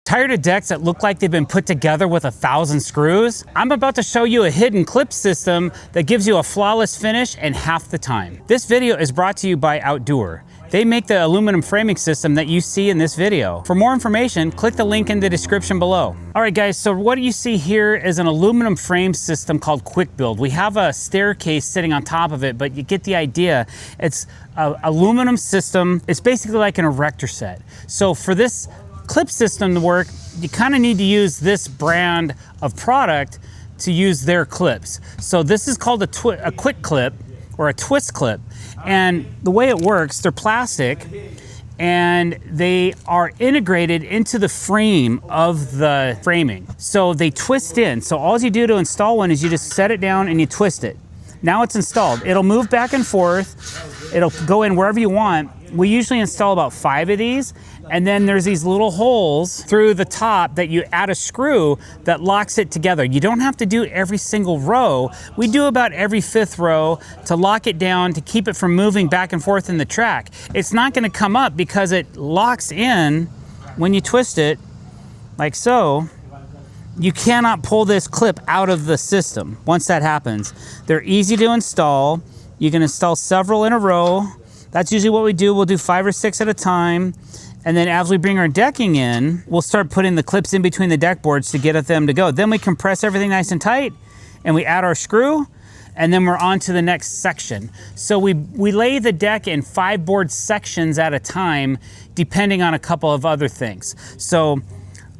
Tired of decks that look like they've been put together with 1,000 screws? I'm about to show you a hidden clip system that gives you a flawless finish in half the time. This video is brought to you by Outdure. They make the aluminum framing system that you see in this video. For more information, click the link in the description below. All right guys, so what you see here is an aluminum frame system called Quick Build. We have a staircase sitting on top of it, but you get the idea. It's an aluminum system. It's basically like an erector set. So for this clip system to work, you kind of need to use this brand of product to use their clips. So this is called a quick clip or a twist clip. And the way it works, they're plastic and they are integrated into the frame of the framing. So they twist in. So all you do to install one is you just set it down and you twist it. Now it's installed. It'll move back and forth. It'll go in wherever you want. We usually install about 5 of these, and then there's these little holes through the top that you add a screw that locks it together. You don't have to do every single row. We do about every 5th row to lock it down to keep it from moving back and forth in the track. It's not gonna come up because it locks in when you twist it, like so. You cannot pull this clip out of the system once that happens. They're easy to install. You can install several in a row. That's usually what we do. We'll do 5 or 6 at a time. And then as we bring our decking in, we'll start putting the clips in between the deck boards to get them to go. Then we compress everything nice and tight and we add our screw, and then we're on to the next section. So we lay the deck in 5 board sections at a time, depending on a couple of other things. So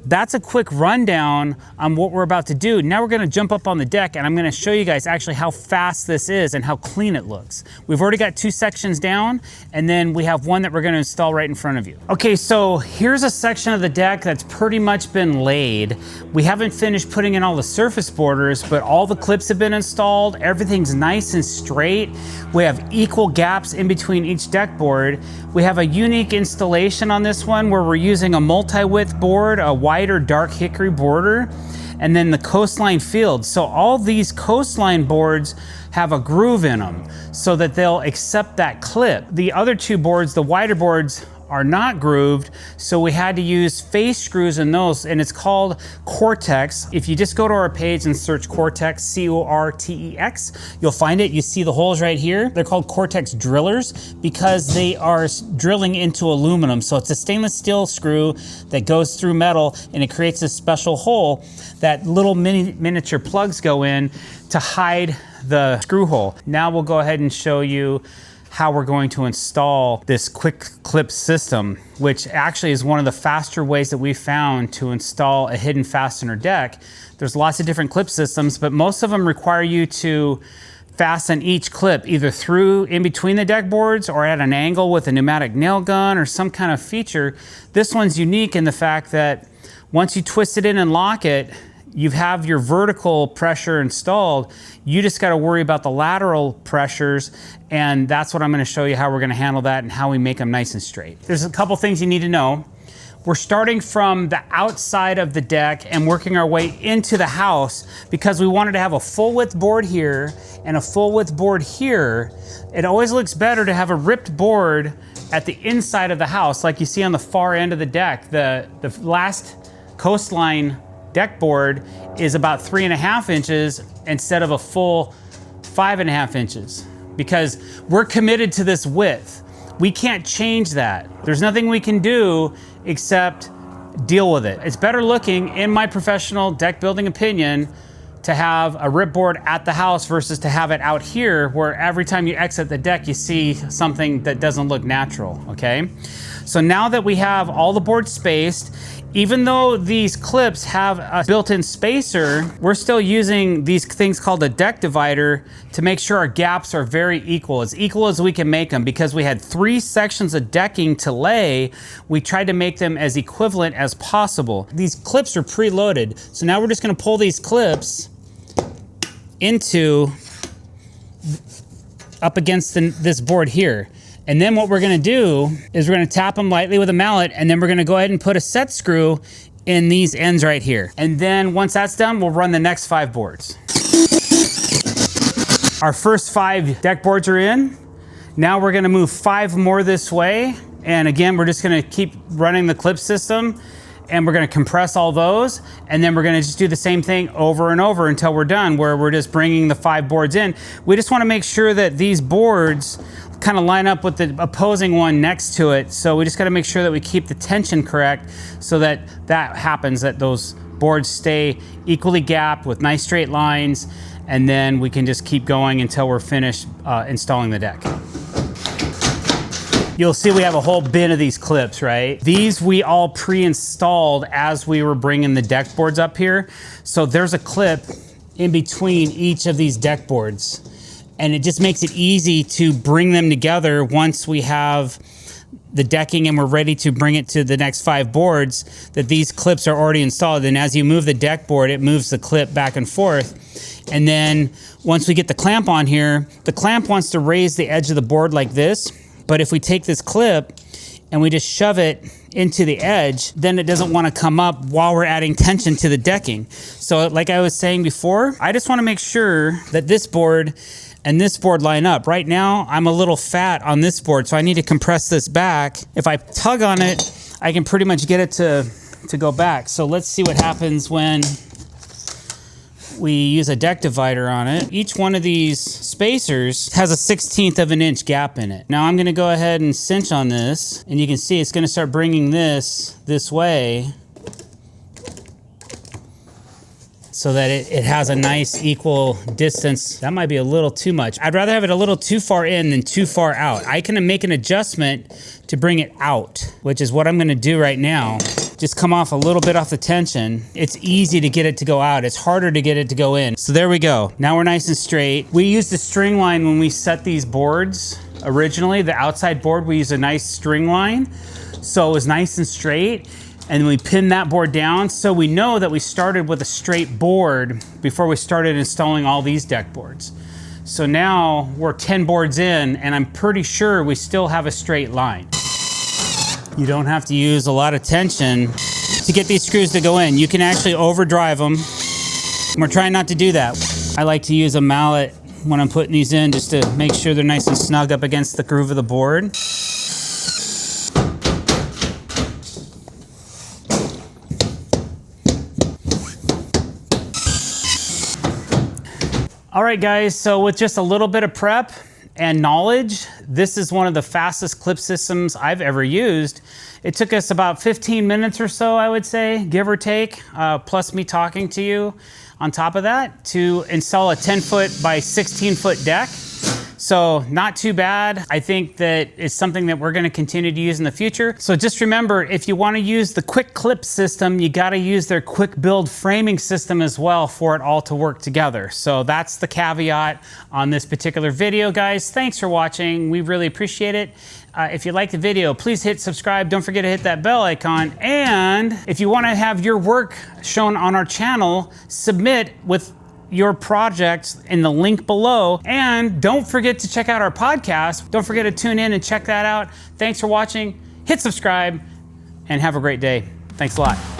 that's a quick rundown on what we're about to do. Now we're gonna jump up on the deck and I'm gonna show you guys actually how fast this is and how clean it looks. We've already got 2 sections down, and then we have one that we're gonna install right in front of you. Okay, so here's a section of the deck that's pretty much been laid. We haven't finished putting in all the surface borders, but all the clips have been installed. Everything's nice and straight. We have equal gaps in between each deck board. We have a unique installation on this one where we're using a multi-width board, a wider dark hickory border, and then the coastline field. So all these coastline boards have a groove in them so that they'll accept that clip. The other 2 boards, the wider boards, are not grooved, so we had to use face screws in those, and it's called Drdecks. If you just go to our page and search Drdecks, C-O-R-T-E-X, you'll find it. You see the holes right here. They're called Drdecks drillers because they are drilling into aluminum. So it's a stainless steel screw that goes through metal, and it creates a special hole that little miniature plugs go in to hide the screw hole. Now we'll go ahead and show you how we're going to install this quick clip system, which actually is one of the faster ways that we found to install a hidden fastener deck. There's lots of different clip systems, but most of them require you to fasten each clip either through in between the deck boards or at an angle with a pneumatic nail gun or some kind of feature. This one's unique in the fact that once you twist it in and lock it, you have your vertical pressure installed. You just got to worry about the lateral pressures, and that's what I'm going to show you how we're going to handle that and how we make them nice and straight. There's a couple things you need to know. We're starting from the outside of the deck and working our way into the house because we wanted to have a full width board here and a full width board here. It always looks better to have a ripped board at the inside of the house, like you see on the far end of the deck. The last coastline deck board is about 3.5 inches instead of a full 5.5 inches because we're committed to this width. We can't change that. There's nothing we can do except deal with it. It's better looking, in my professional deck building opinion, to have a rip board at the house versus to have it out here where every time you exit the deck you see something that doesn't look natural, okay? So now that we have all the boards spaced, even though these clips have a built-in spacer, we're still using these things called a deck divider to make sure our gaps are very equal as we can make them. Because we had 3 sections of decking to lay, we tried to make them as equivalent as possible. These clips are preloaded, so now we're just gonna pull these clips into up against this board here. And then what we're gonna do is we're gonna tap them lightly with a mallet, and then we're gonna go ahead and put a set screw in these ends right here. And then once that's done, we'll run the next 5 boards. Our first 5 deck boards are in. Now we're gonna move 5 more this way. And again, we're just gonna keep running the clip system and we're gonna compress all those, and then we're gonna just do the same thing over and over until we're done, where we're just bringing the 5 boards in. We just wanna make sure that these boards kind of line up with the opposing one next to it. So we just gotta make sure that we keep the tension correct so that that happens, that those boards stay equally gapped with nice straight lines, and then we can just keep going until we're finished installing the deck. You'll see we have a whole bin of these clips, right? These we all pre-installed as we were bringing the deck boards up here. So there's a clip in between each of these deck boards, and it just makes it easy to bring them together once we have the decking and we're ready to bring it to the next 5 boards, that these clips are already installed. And as you move the deck board, it moves the clip back and forth. And then once we get the clamp on here, the clamp wants to raise the edge of the board like this. But if we take this clip and we just shove it into the edge, then it doesn't want to come up while we're adding tension to the decking. So like I was saying before, I just want to make sure that this board and this board line up. Right now, I'm a little fat on this board, so I need to compress this back. If I tug on it, I can pretty much get it to go back. So let's see what happens when we use a deck divider on it. Each one of these spacers has a 1/16 of an inch gap in it. Now I'm gonna go ahead and cinch on this, and you can see it's gonna start bringing this way so that it has a nice equal distance. That might be a little too much. I'd rather have it a little too far in than too far out. I can make an adjustment to bring it out, which is what I'm gonna do right now. Just come off a little bit off the tension. It's easy to get it to go out. It's harder to get it to go in. So there we go. Now we're nice and straight. We used a string line when we set these boards. Originally, the outside board, we used a nice string line. So it was nice and straight. And then we pinned that board down. So we know that we started with a straight board before we started installing all these deck boards. So now we're 10 boards in, and I'm pretty sure we still have a straight line. You don't have to use a lot of tension to get these screws to go in. You can actually overdrive them. We're trying not to do that. I like to use a mallet when I'm putting these in, just to make sure they're nice and snug up against the groove of the board. All right, guys, so with just a little bit of prep and knowledge, this is one of the fastest clip systems I've ever used. It took us about 15 minutes or so, I would say, give or take, plus me talking to you on top of that, to install a 10-foot by 16-foot deck. So not too bad. I think that it's something that we're gonna continue to use in the future. So just remember, if you wanna use the quick clip system, you gotta use their quick build framing system as well for it all to work together. So that's the caveat on this particular video, guys. Thanks for watching. We really appreciate it. If you like the video, please hit subscribe. Don't forget to hit that bell icon. And if you wanna have your work shown on our channel, submit with your projects in the link below. And don't forget to check out our podcast. Don't forget to tune in and check that out. Thanks for watching. Hit subscribe and have a great day. Thanks a lot.